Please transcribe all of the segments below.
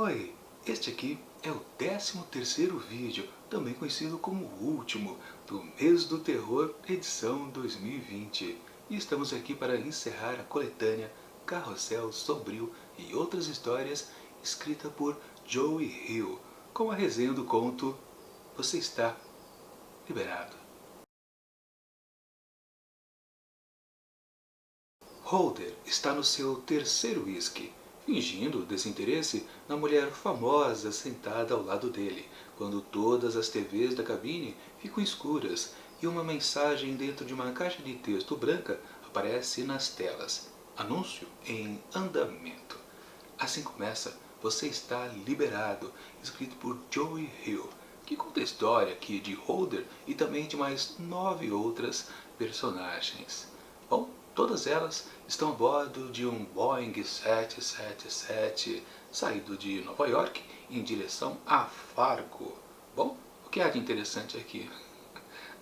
Oi, este aqui é o 13º vídeo, também conhecido como o último, do mês do terror, edição 2020. E estamos aqui para encerrar a coletânea Carrossel Sombrio e outras histórias, escrita por Joe Hill, com a resenha do conto Você Está Liberado. Holder está no seu terceiro whisky, fingindo desinteresse na mulher famosa sentada ao lado dele, quando todas as TVs da cabine ficam escuras e uma mensagem dentro de uma caixa de texto branca aparece nas telas. Anúncio em andamento. Assim começa Você Está Liberado, escrito por Joe Hill, que conta a história aqui de Holder e também de mais 9 outras personagens. Bom, todas elas estão a bordo de um Boeing 777 saído de Nova York em direção a Fargo. Bom, o que há de interessante aqui?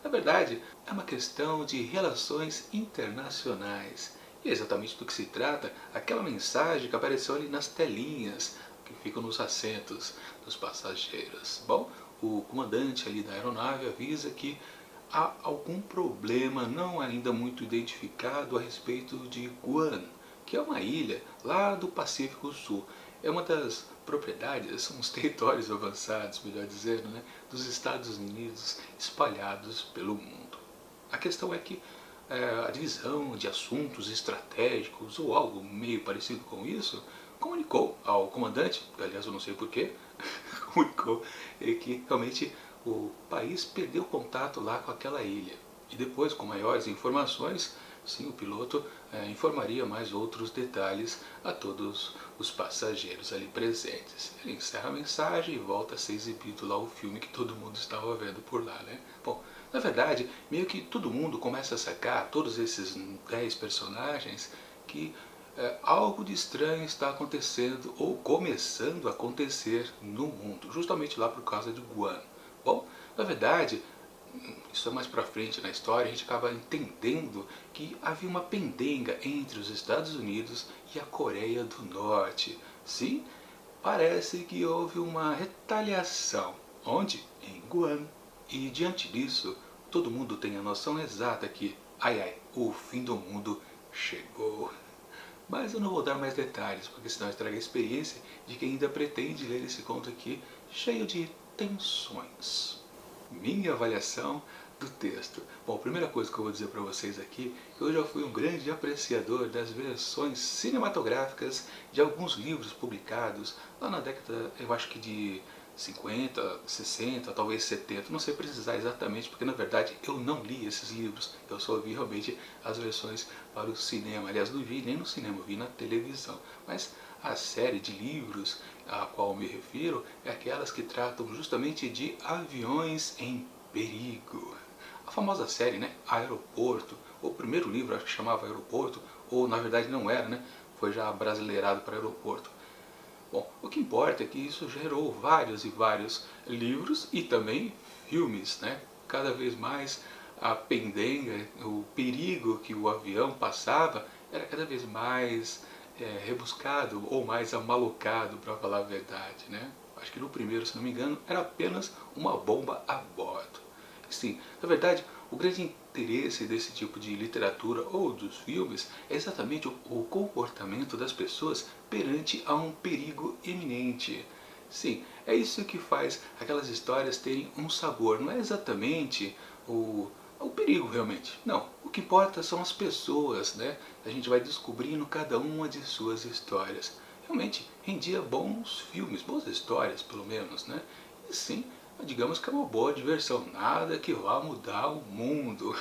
Na verdade, é uma questão de relações internacionais. E é exatamente do que se trata aquela mensagem que apareceu ali nas telinhas que ficam nos assentos dos passageiros. Bom, o comandante ali da aeronave avisa que há algum problema não ainda muito identificado a respeito de Guam, que é uma ilha lá do Pacífico Sul. É uma das propriedades, são os territórios avançados, melhor dizendo, né, dos Estados Unidos espalhados pelo mundo. A questão é que a divisão de assuntos estratégicos ou algo meio parecido com isso comunicou ao comandante, aliás eu não sei porquê, comunicou que realmente o país perdeu contato lá com aquela ilha. E depois, com maiores informações, sim, o piloto informaria mais outros detalhes a todos os passageiros ali presentes. Ele encerra a mensagem e volta a ser exibido lá o filme que todo mundo estava vendo por lá, né? Bom, na verdade, meio que todo mundo começa a sacar, todos esses 10 personagens, que algo de estranho está acontecendo ou começando a acontecer no mundo, justamente lá por causa de Guam. Bom, na verdade, isso é mais pra frente na história, a gente acaba entendendo que havia uma pendenga entre os Estados Unidos e a Coreia do Norte. Sim, parece que houve uma retaliação. Onde? Em Guam. E diante disso, todo mundo tem a noção exata que, ai ai, o fim do mundo chegou. Mas eu não vou dar mais detalhes, porque senão estraga a experiência de quem ainda pretende ler esse conto aqui, cheio de tensões. Minha avaliação do texto. Bom, a primeira coisa que eu vou dizer para vocês aqui é que eu já fui um grande apreciador das versões cinematográficas de alguns livros publicados lá na década, eu acho que de 50, 60, talvez 70, não sei precisar exatamente, porque na verdade eu não li esses livros, eu só vi realmente as versões para o cinema. Aliás, não vi nem no cinema, eu vi na televisão. Mas a série de livros a qual me refiro é aquelas que tratam justamente de aviões em perigo. A famosa série, né, Aeroporto, o primeiro livro acho que chamava Aeroporto, ou na verdade não era, né, foi já brasileirado para Aeroporto. Bom, o que importa é que isso gerou vários e vários livros e também filmes, né? Cada vez mais a pendenga, o perigo que o avião passava era cada vez mais rebuscado ou mais amalocado, para falar a verdade, né? Acho que no primeiro, se não me engano, era apenas uma bomba a bordo. Sim, na verdade, o grande interesse desse tipo de literatura ou dos filmes é exatamente o comportamento das pessoas perante a um perigo iminente. Sim, é isso que faz aquelas histórias terem um sabor, não é exatamente o perigo realmente. Não, o que importa são as pessoas, né? A gente vai descobrindo cada uma de suas histórias. Realmente rendia bons filmes, boas histórias pelo menos, né? E sim, digamos que é uma boa diversão, nada que vá mudar o mundo.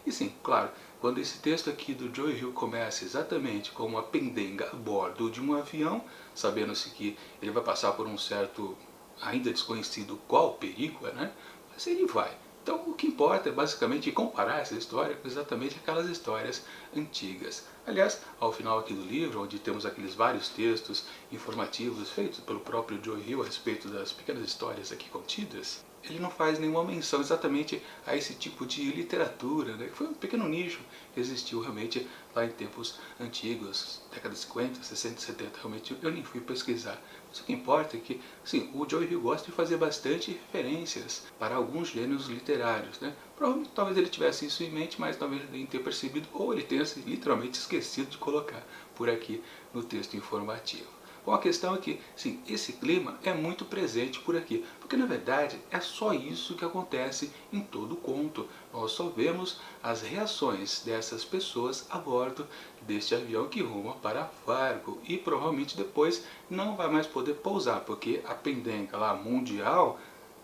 E sim, claro, quando esse texto aqui do Joe Hill começa exatamente com uma pendenga a bordo de um avião, sabendo-se que ele vai passar por um certo, ainda desconhecido qual perigo, né? Mas ele vai. Então o que importa é basicamente comparar essa história com exatamente aquelas histórias antigas. Aliás, ao final aqui do livro, onde temos aqueles vários textos informativos feitos pelo próprio Joe Hill a respeito das pequenas histórias aqui contidas, ele não faz nenhuma menção exatamente a esse tipo de literatura, né? Que foi um pequeno nicho que existiu realmente lá em tempos antigos, décadas de 50, 60, 70, realmente eu nem fui pesquisar. Mas o que importa é que, sim, o Joe Hill gosta de fazer bastante referências para alguns gêneros literários, né? Provavelmente, talvez ele tivesse isso em mente, mas talvez ele nem tenha percebido, ou ele tenha literalmente esquecido de colocar por aqui no texto informativo. Bom, a questão é que, sim, esse clima é muito presente por aqui, porque na verdade é só isso que acontece em todo o conto. Nós só vemos as reações dessas pessoas a bordo deste avião que ruma para Fargo e provavelmente depois não vai mais poder pousar, porque a pendenga lá mundial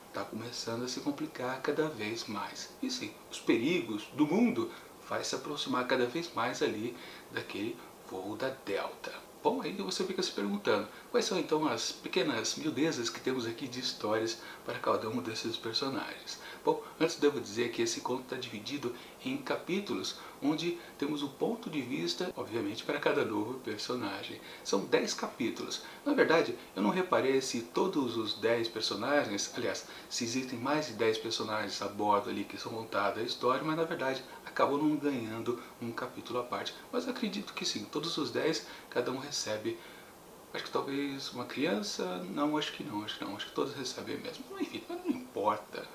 está começando a se complicar cada vez mais. E sim, os perigos do mundo vai se aproximar cada vez mais ali daquele voo da Delta. Bom, aí você fica se perguntando, quais são então as pequenas miudezas que temos aqui de histórias para cada um desses personagens? Bom, antes devo dizer que esse conto está dividido em capítulos, onde temos o ponto de vista, obviamente, para cada novo personagem. São 10 capítulos. Na verdade, eu não reparei se todos os 10 personagens, aliás, se existem mais de 10 personagens a bordo ali que são montados a história, mas na verdade acabam não ganhando um capítulo à parte. Mas acredito que sim, todos os 10, cada um recebe, acho que talvez uma criança, não, acho que não, acho que todos recebem mesmo. Enfim, mas não importa.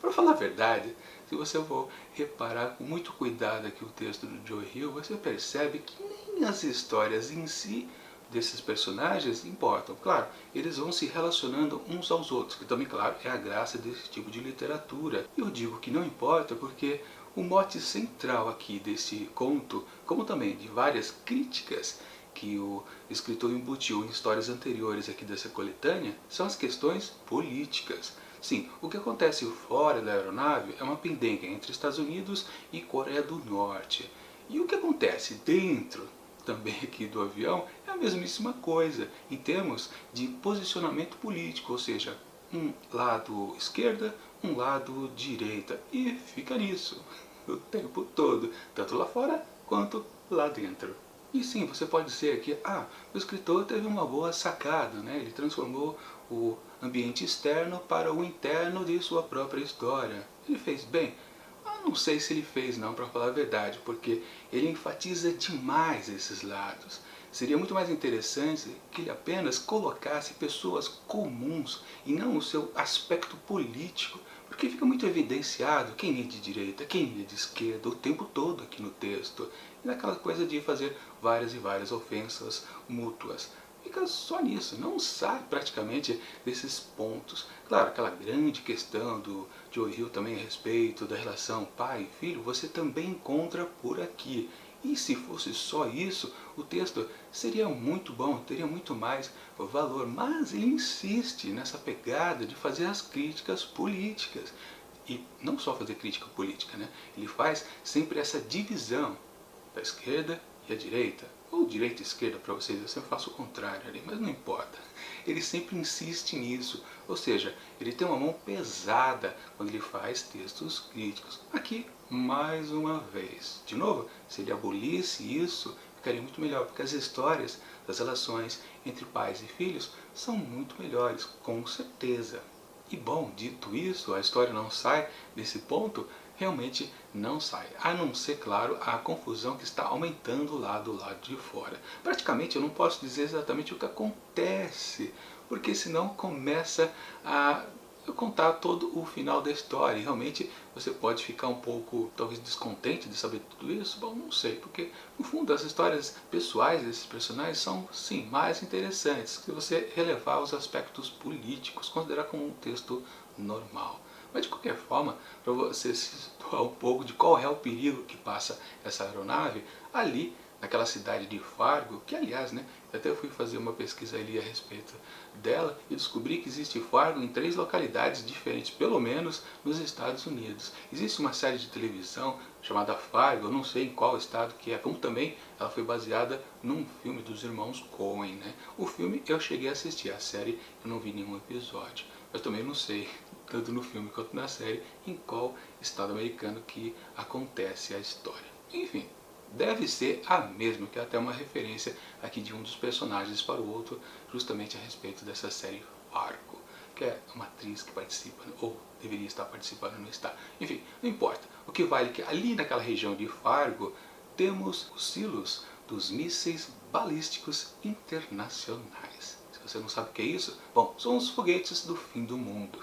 Para falar a verdade, se você for reparar com muito cuidado aqui o texto do Joe Hill, você percebe que nem as histórias em si desses personagens importam. Claro, eles vão se relacionando uns aos outros, que também, claro, é a graça desse tipo de literatura. E eu digo que não importa porque o mote central aqui desse conto, como também de várias críticas que o escritor embutiu em histórias anteriores aqui dessa coletânea, são as questões políticas. Sim, o que acontece fora da aeronave é uma pendenga entre Estados Unidos e Coreia do Norte. E o que acontece dentro também aqui do avião é a mesmíssima coisa, em termos de posicionamento político, ou seja, um lado esquerda, um lado direita, e fica nisso o tempo todo, tanto lá fora quanto lá dentro. E sim, você pode dizer que o escritor teve uma boa sacada, né? Ele transformou o ambiente externo para o interno de sua própria história. Ele fez bem? Não sei se ele fez não, para falar a verdade, porque ele enfatiza demais esses lados. Seria muito mais interessante que ele apenas colocasse pessoas comuns e não o seu aspecto político, porque fica muito evidenciado quem é de direita, quem é de esquerda o tempo todo aqui no texto. E naquela coisa de fazer várias e várias ofensas mútuas. Fica só nisso, não sai praticamente desses pontos. Claro, aquela grande questão do Joe Hill também a respeito da relação pai e filho, você também encontra por aqui. E se fosse só isso, o texto seria muito bom, teria muito mais valor. Mas ele insiste nessa pegada de fazer as críticas políticas. E não só fazer crítica política, né? Ele faz sempre essa divisão da esquerda e a direita, ou direita e esquerda para vocês, eu sempre faço o contrário ali, mas não importa. Ele sempre insiste nisso, ou seja, ele tem uma mão pesada quando ele faz textos críticos. Aqui, mais uma vez, de novo, se ele abolisse isso, ficaria muito melhor, porque as histórias das relações entre pais e filhos são muito melhores, com certeza. E bom, dito isso, a história não sai desse ponto, realmente não sai. A não ser, claro, a confusão que está aumentando lá do lado de fora. Praticamente eu não posso dizer exatamente o que acontece, porque senão começa a contar todo o final da história. E realmente você pode ficar um pouco, talvez, descontente de saber tudo isso. Bom, não sei, porque no fundo as histórias pessoais desses personagens são, sim, mais interessantes se você relevar os aspectos políticos, considerar como um texto normal. Mas de qualquer forma, para você se situar um pouco de qual é o perigo que passa essa aeronave, ali naquela cidade de Fargo, que aliás, né, até eu fui fazer uma pesquisa ali a respeito dela e descobri que existe Fargo em 3 localidades diferentes, pelo menos nos Estados Unidos. Existe uma série de televisão chamada Fargo, eu não sei em qual estado que é, como também ela foi baseada num filme dos irmãos Coen, né? O filme eu cheguei a assistir, a série eu não vi nenhum episódio, mas também não sei, tanto no filme quanto na série, em qual estado americano que acontece a história. Enfim, deve ser a mesma, que é até uma referência aqui de um dos personagens para o outro, justamente a respeito dessa série Fargo, que é uma atriz que participa, ou deveria estar participando e não está. Enfim, não importa. O que vale é que ali naquela região de Fargo temos os silos dos mísseis balísticos internacionais. Se você não sabe o que é isso, bom, são os foguetes do fim do mundo.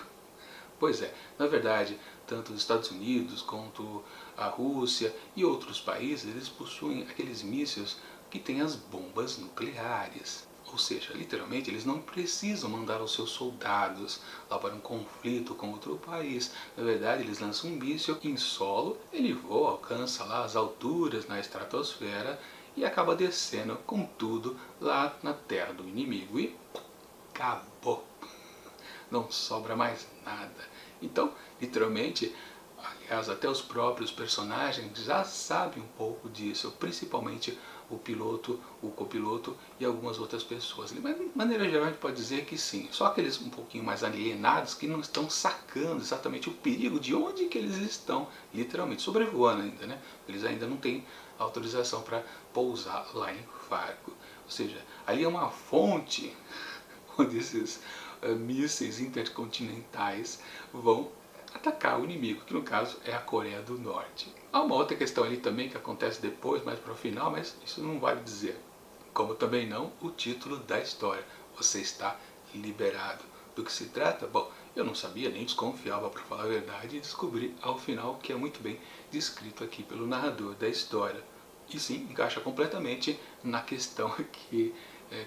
Pois é, na verdade, tanto os Estados Unidos quanto a Rússia e outros países, eles possuem aqueles mísseis que têm as bombas nucleares. Ou seja, literalmente, eles não precisam mandar os seus soldados lá para um conflito com outro país. Na verdade, eles lançam um míssil em solo, ele voa, alcança lá as alturas na estratosfera e acaba descendo com tudo lá na terra do inimigo. E acabou. Não sobra mais nada. Então, literalmente, aliás, até os próprios personagens já sabem um pouco disso, principalmente o piloto, o copiloto e algumas outras pessoas. Mas, de maneira geral, a gente pode dizer que sim. Só aqueles um pouquinho mais alienados que não estão sacando exatamente o perigo de onde que eles estão, literalmente, sobrevoando ainda, né? Eles ainda não têm autorização para pousar lá em Fargo. Ou seja, ali é uma fonte onde esses mísseis intercontinentais vão atacar o inimigo, que no caso é a Coreia do Norte. Há uma outra questão ali também que acontece depois, mais para o final, mas isso não vale dizer. Como também não o título da história. Você está liberado. Do que se trata? Bom, eu não sabia, nem desconfiava, para falar a verdade, e descobri ao final que é muito bem descrito aqui pelo narrador da história. E sim, encaixa completamente na questão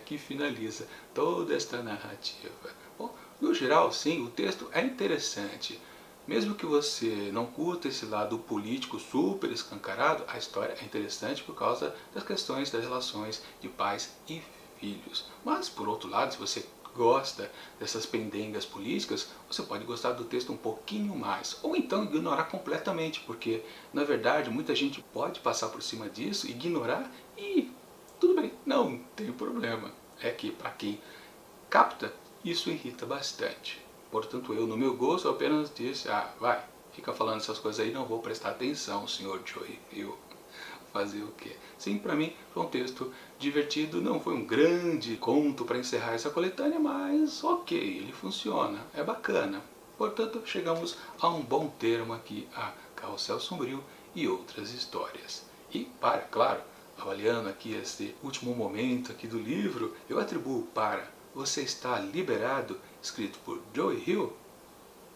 que finaliza toda esta narrativa. Bom, no geral, sim, o texto é interessante. Mesmo que você não curta esse lado político super escancarado, a história é interessante por causa das questões das relações de pais e filhos. Mas, por outro lado, se você gosta dessas pendengas políticas, você pode gostar do texto um pouquinho mais, ou então ignorar completamente, porque, na verdade, muita gente pode passar por cima disso, ignorar e tudo bem, não tem problema. É que, para quem capta, isso irrita bastante. Portanto, eu, no meu gosto, apenas disse, vai, fica falando essas coisas aí, não vou prestar atenção, senhor Joey Hill. Fazer o quê? Sim, para mim foi um texto divertido, não foi um grande conto para encerrar essa coletânea, mas ok, ele funciona, é bacana. Portanto, chegamos a um bom termo aqui, a Carrossel Sombrio e outras histórias. E, claro, avaliando aqui esse último momento aqui do livro, eu atribuo para Você Está Liberado, escrito por Joey Hill,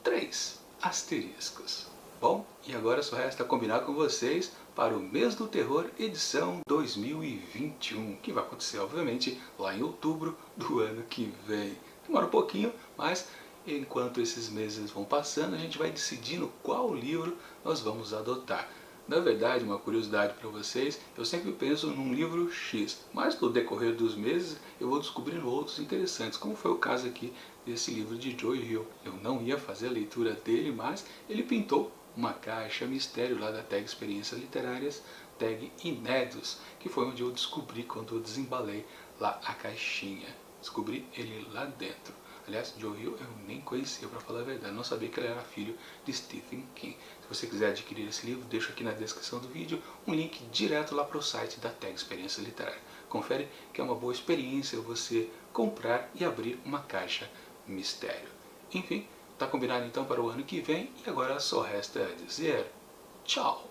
3 asteriscos. Bom, e agora só resta combinar com vocês para o Mês do Terror edição 2021, que vai acontecer, obviamente, lá em outubro do ano que vem. Demora um pouquinho, mas enquanto esses meses vão passando, a gente vai decidindo qual livro nós vamos adotar. Na verdade, uma curiosidade para vocês, eu sempre penso num livro X, mas no decorrer dos meses eu vou descobrindo outros interessantes, como foi o caso aqui desse livro de Joey Hill. Eu não ia fazer a leitura dele, mas ele pintou uma caixa mistério lá da tag Experiências Literárias, tag Inéditos, que foi onde eu descobri quando eu desembalei lá a caixinha. Descobri ele lá dentro. Aliás, Joe Hill eu nem conhecia, para falar a verdade, não sabia que ele era filho de Stephen King. Se você quiser adquirir esse livro, deixo aqui na descrição do vídeo um link direto lá para o site da tag Experiência Literária. Confere que é uma boa experiência você comprar e abrir uma caixa mistério. Enfim, tá combinado então para o ano que vem e agora só resta dizer tchau!